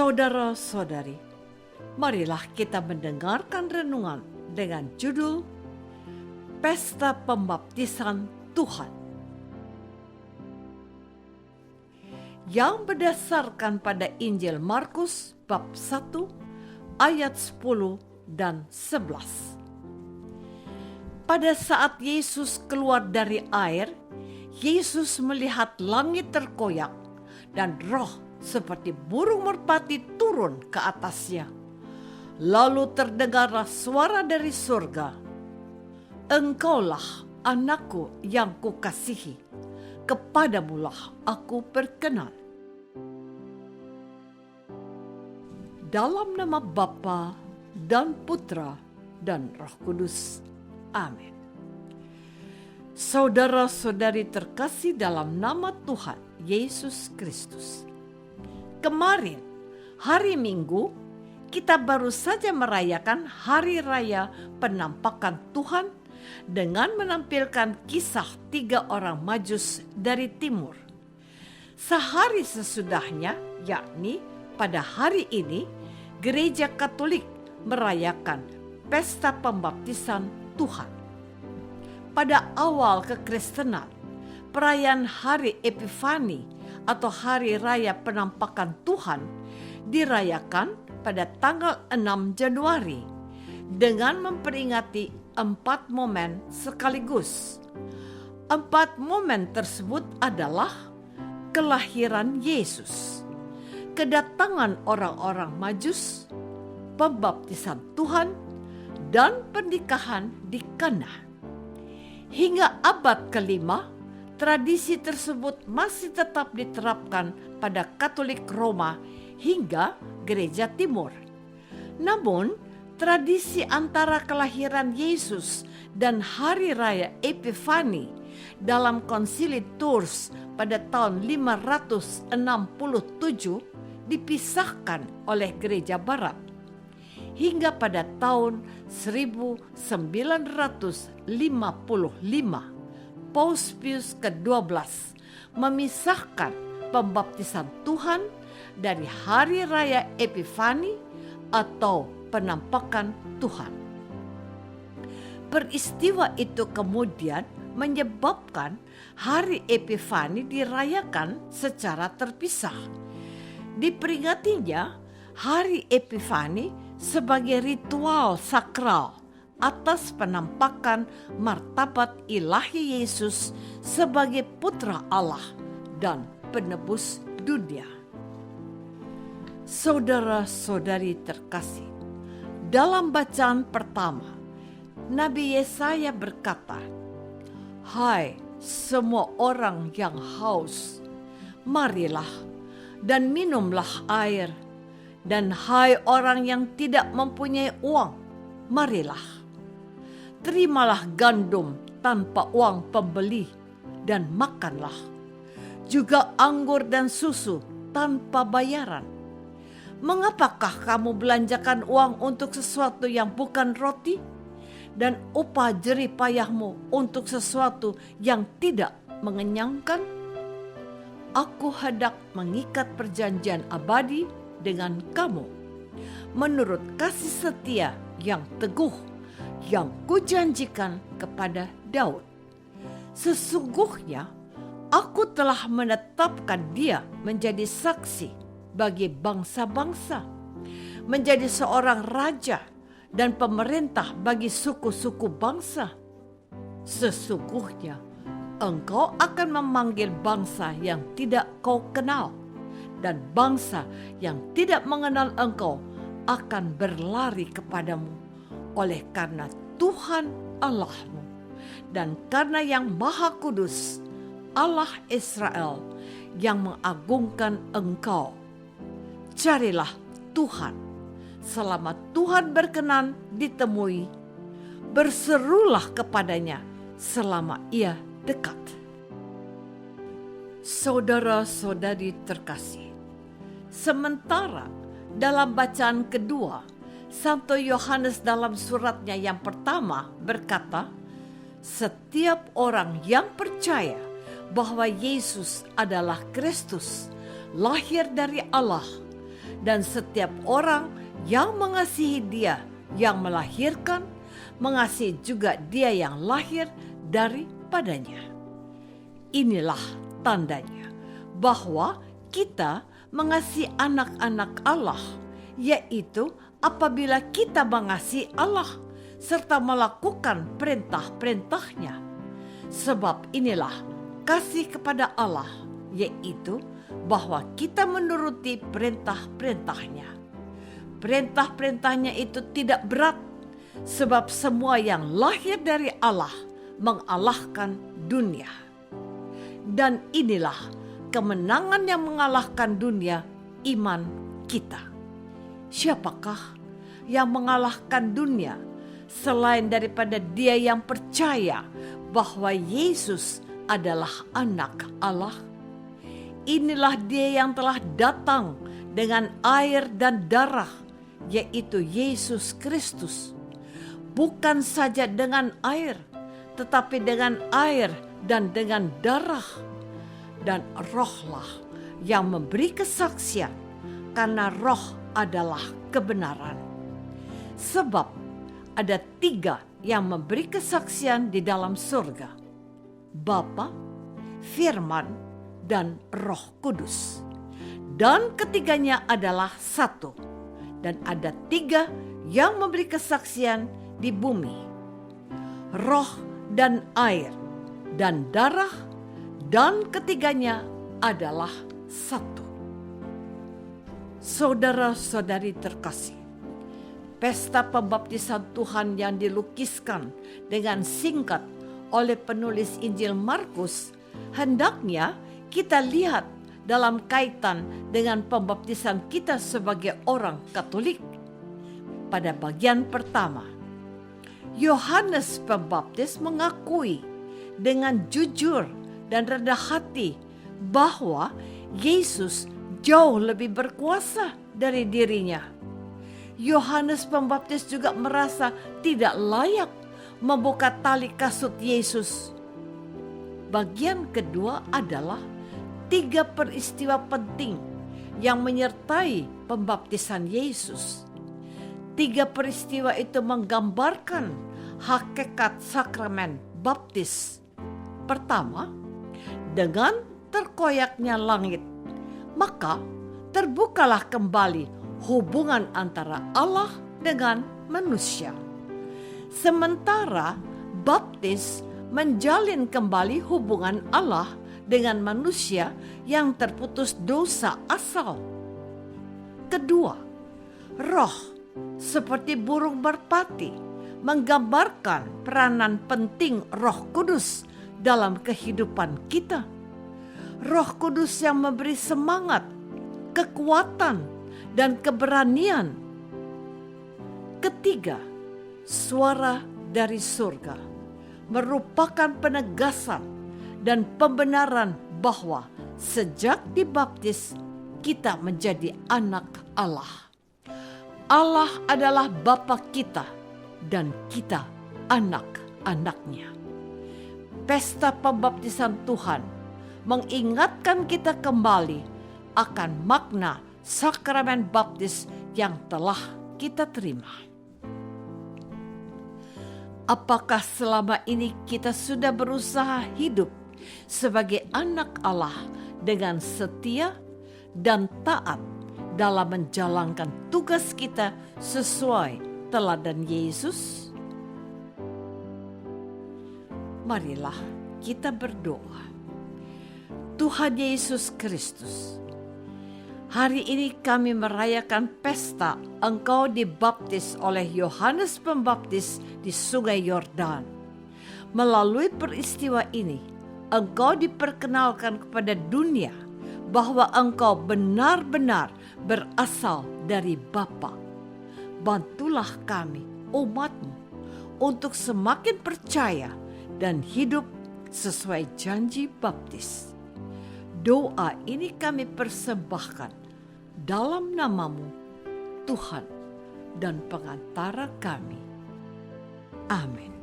Saudara-saudari, marilah kita mendengarkan renungan dengan judul Pesta Pembaptisan Tuhan, yang berdasarkan pada Injil Markus bab 1 ayat 10 dan 11. Pada saat Yesus keluar dari air, Yesus melihat langit terkoyak dan roh seperti burung merpati turun ke atasnya. Lalu terdengarlah suara dari surga, "Engkaulah anakku yang kukasihi, kepadamulah aku berkenan." Dalam nama Bapa dan Putra dan Roh Kudus. Amin. Saudara-saudari terkasih dalam nama Tuhan Yesus Kristus. Kemarin, hari Minggu, kita baru saja merayakan Hari Raya Penampakan Tuhan dengan menampilkan kisah 3 orang Majus dari Timur. Sehari sesudahnya, yakni pada hari ini, Gereja Katolik merayakan Pesta Pembaptisan Tuhan. Pada awal kekristenan, perayaan Hari Epifani atau Hari Raya Penampakan Tuhan dirayakan pada tanggal 6 Januari dengan memperingati 4 momen sekaligus. 4 momen tersebut adalah kelahiran Yesus, kedatangan orang-orang Majus, pembaptisan Tuhan, dan pernikahan di Kana. Hingga abad kelima, tradisi tersebut masih tetap diterapkan pada Katolik Roma hingga Gereja Timur. Namun, tradisi antara kelahiran Yesus dan Hari Raya Epifani dalam Konsili Tours pada tahun 567 dipisahkan oleh Gereja Barat. Hingga pada tahun 1955, Paus Pius ke-12 memisahkan pembaptisan Tuhan dari Hari Raya Epifani atau Penampakan Tuhan. Peristiwa itu kemudian menyebabkan Hari Epifani dirayakan secara terpisah. Diperingatinya Hari Epifani sebagai ritual sakral atas penampakan martabat ilahi Yesus sebagai Putra Allah dan penebus dunia. Saudara-saudari terkasih, dalam bacaan pertama, Nabi Yesaya berkata, "Hai semua orang yang haus, marilah dan minumlah air. Dan hai orang yang tidak mempunyai uang, marilah. Terimalah gandum tanpa uang pembeli dan makanlah. Juga anggur dan susu tanpa bayaran. Mengapakah kamu belanjakan uang untuk sesuatu yang bukan roti? Dan upah jerih payahmu untuk sesuatu yang tidak mengenyangkan? Aku hendak mengikat perjanjian abadi dengan kamu, menurut kasih setia yang teguh yang kujanjikan kepada Daud. Sesungguhnya aku telah menetapkan dia menjadi saksi bagi bangsa-bangsa, menjadi seorang raja dan pemerintah bagi suku-suku bangsa. Sesungguhnya engkau akan memanggil bangsa yang tidak kau kenal, dan bangsa yang tidak mengenal engkau akan berlari kepadamu, oleh karena Tuhan Allahmu dan karena Yang Maha Kudus, Allah Israel, yang mengagungkan engkau. Carilah Tuhan selama Tuhan berkenan ditemui, berserulah kepadanya selama Ia dekat." Saudara-saudari terkasih, sementara dalam bacaan kedua, Santo Yohanes dalam suratnya yang pertama berkata, setiap orang yang percaya bahwa Yesus adalah Kristus, lahir dari Allah, dan setiap orang yang mengasihi Dia yang melahirkan, mengasihi juga Dia yang lahir daripadanya. Inilah tandanya bahwa kita mengasihi anak-anak Allah, yaitu apabila kita mengasihi Allah serta melakukan perintah-perintahnya. Sebab inilah kasih kepada Allah, yaitu bahwa kita menuruti perintah-perintahnya. Perintah-perintahnya itu tidak berat, sebab semua yang lahir dari Allah mengalahkan dunia. Dan inilah kemenangan yang mengalahkan dunia, iman kita. Siapakah yang mengalahkan dunia selain daripada dia yang percaya bahwa Yesus adalah anak Allah? Inilah dia yang telah datang dengan air dan darah, yaitu Yesus Kristus. Bukan saja dengan air, tetapi dengan air dan dengan darah. Dan rohlah yang memberi kesaksian, karena roh adalah kebenaran. Sebab ada 3 yang memberi kesaksian di dalam surga: Bapa, Firman, dan Roh Kudus. Dan ketiganya adalah satu. Dan ada 3 yang memberi kesaksian di bumi: roh dan air dan darah, dan ketiganya adalah satu. Saudara-saudari terkasih, pesta pembaptisan Tuhan yang dilukiskan dengan singkat oleh penulis Injil Markus hendaknya kita lihat dalam kaitan dengan pembaptisan kita sebagai orang Katolik. Pada bagian pertama, Yohanes Pembaptis mengakui dengan jujur dan rendah hati bahwa Yesus jauh lebih berkuasa dari dirinya. Yohanes Pembaptis juga merasa tidak layak membuka tali kasut Yesus. Bagian kedua adalah 3 peristiwa penting yang menyertai pembaptisan Yesus. 3 peristiwa itu menggambarkan hakikat sakramen baptis. Pertama, dengan terkoyaknya langit, maka terbukalah kembali hubungan antara Allah dengan manusia. Sementara baptis menjalin kembali hubungan Allah dengan manusia yang terputus dosa asal. Kedua, roh seperti burung merpati menggambarkan peranan penting Roh Kudus dalam kehidupan kita. Roh Kudus yang memberi semangat, kekuatan, dan keberanian. Ketiga, suara dari surga merupakan penegasan dan pembenaran bahwa sejak dibaptis kita menjadi anak Allah. Allah adalah Bapa kita dan kita anak-anaknya. Pesta pembaptisan Tuhan mengingatkan kita kembali akan makna sakramen baptis yang telah kita terima. Apakah selama ini kita sudah berusaha hidup sebagai anak Allah dengan setia dan taat dalam menjalankan tugas kita sesuai teladan Yesus? Marilah kita berdoa. Tuhan Yesus Kristus, hari ini kami merayakan pesta Engkau dibaptis oleh Yohanes Pembaptis di Sungai Yordan. Melalui peristiwa ini, Engkau diperkenalkan kepada dunia bahwa Engkau benar-benar berasal dari Bapa. Bantulah kami, umat-Mu, untuk semakin percaya dan hidup sesuai janji baptis. Doa ini kami persembahkan dalam nama-Mu, Tuhan dan pengantara kami. Amin.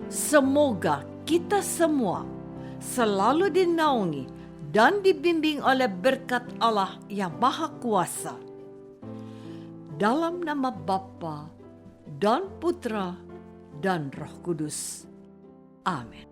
Semoga kita semua selalu dinaungi dan dibimbing oleh berkat Allah yang Maha Kuasa. Dalam nama Bapa dan Putra dan Roh Kudus. Amin.